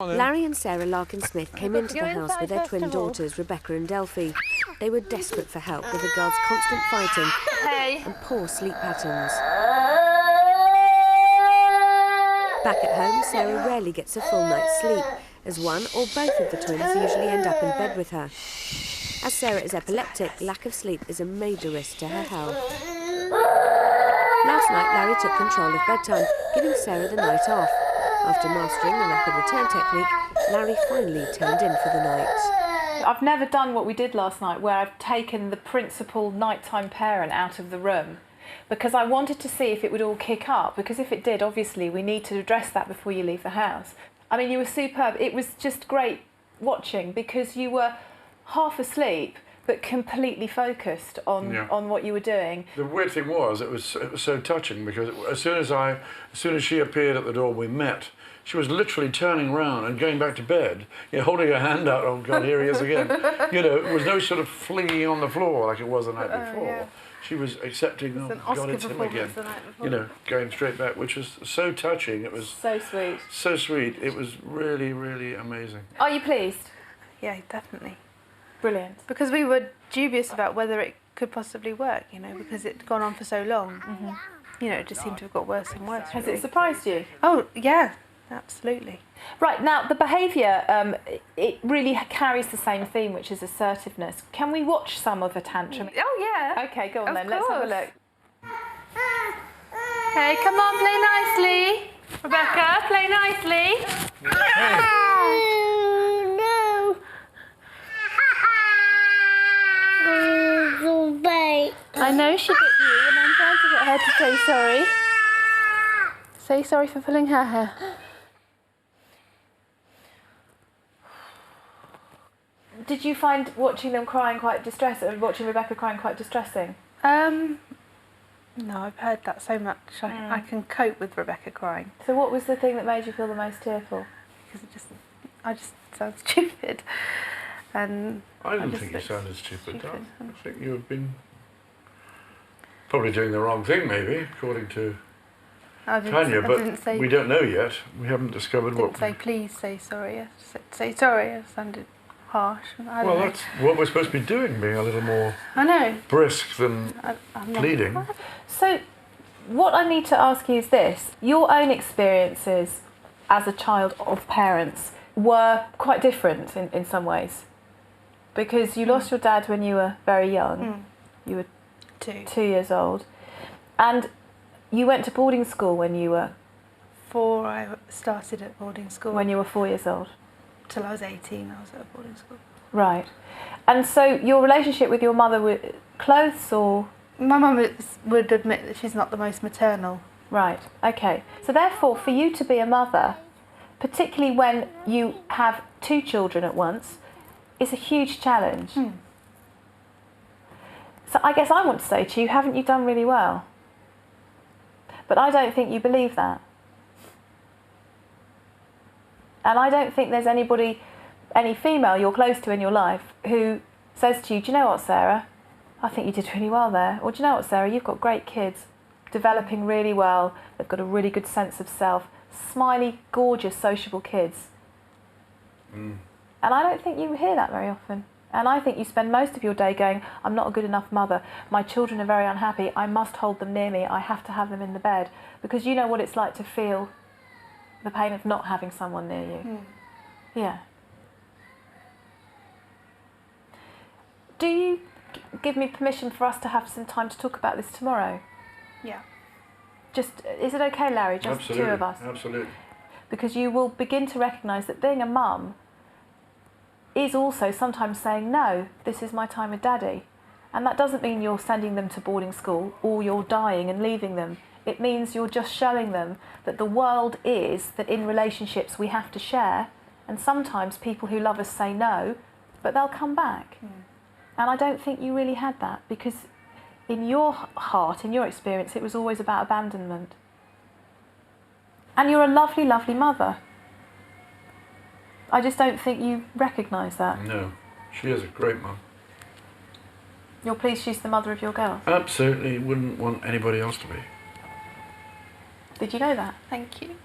Larry and Sarah Larkin-Smith came into the house with their twin daughters, Rebecca and Delphi. They were desperate for help with the girls' constant fighting and poor sleep patterns. Back at home, Sarah rarely gets a full night's sleep, as one or both of the twins usually end up in bed with her. As Sarah is epileptic, lack of sleep is a major risk to her health. Last night, Larry took control of bedtime, giving Sarah the night off. After mastering the rapid return technique, Larry finally turned in for the night. I've never done what we did last night, where I've taken the principal nighttime parent out of the room, because I wanted to see if it would all kick up, because if it did, obviously we need to address that before you leave the house. I mean, you were superb. It was just great watching, because you were half asleep but completely focused on what you were doing. The weird thing was, it was so touching, because as soon as she appeared at the door, we met. She was literally turning around and going back to bed, holding her hand out. Oh God, here he is again. It was no sort of flinging on the floor like it was the night before. Yeah. She was accepting, oh God, it's him again. Going straight back, which was so touching. It was so sweet. So sweet. It was really, really amazing. Are you pleased? Yeah, definitely. Brilliant. Because we were dubious about whether it could possibly work, because it'd gone on for so long. Mm-hmm. It just seemed to have got worse and worse. Has it surprised you? Oh, yeah, absolutely. Right, now the behaviour, it really carries the same theme, which is assertiveness. Can we watch some of a tantrum? Oh, yeah. Okay, go on then, let's have a look. Hey, come on, play nicely. Rebecca, play nicely. I know she bit you, and I'm trying to get her to say sorry. Say sorry for pulling her hair. Did you find watching them crying quite distressing, watching Rebecca crying quite distressing? No, I've heard that so much. I can cope with Rebecca crying. So what was the thing that made you feel the most tearful? Because I just sound stupid. And I didn't think you sounded stupid. I think you have been probably doing the wrong thing, maybe, according to Tanya, but we don't know yet. We haven't discovered what... I didn't say, please say sorry. I said, say sorry. It sounded harsh. Well, that's what we're supposed to be doing, being a little more brisk than pleading. So what I need to ask you is this. Your own experiences as a child of parents were quite different in some ways, because you lost your dad when you were very young. You were 2 years old, and you went to boarding school when you were 4. I started at boarding school. When you were 4 years old? Till I was 18, I was at boarding school. Right. And so your relationship with your mother was close, or? My mum would admit that she's not the most maternal. Right, okay. So therefore, for you to be a mother, particularly when you have 2 children at once, is a huge challenge. So I guess I want to say to you, haven't you done really well? But I don't think you believe that. And I don't think there's any female you're close to in your life who says to you, do you know what, Sarah? I think you did really well there. Or do you know what, Sarah? You've got great kids, developing really well. They've got a really good sense of self. Smiley, gorgeous, sociable kids. And I don't think you hear that very often. And I think you spend most of your day going, I'm not a good enough mother. My children are very unhappy. I must hold them near me. I have to have them in the bed. Because you know what it's like to feel the pain of not having someone near you. Yeah. Do you give me permission for us to have some time to talk about this tomorrow? Yeah. Is it okay, Larry? Just the 2 of us? Absolutely. Because you will begin to recognise that being a mum is also sometimes saying, no, this is my time with Daddy. And that doesn't mean you're sending them to boarding school or you're dying and leaving them. It means you're just showing them that the world is that in relationships we have to share, and sometimes people who love us say no, but they'll come back. And I don't think you really had that, because in your heart, in your experience, it was always about abandonment. And you're a lovely, lovely mother. I just don't think you recognise that. No, she is a great mum. You're pleased she's the mother of your girls? Absolutely, wouldn't want anybody else to be. Did you know that? Thank you.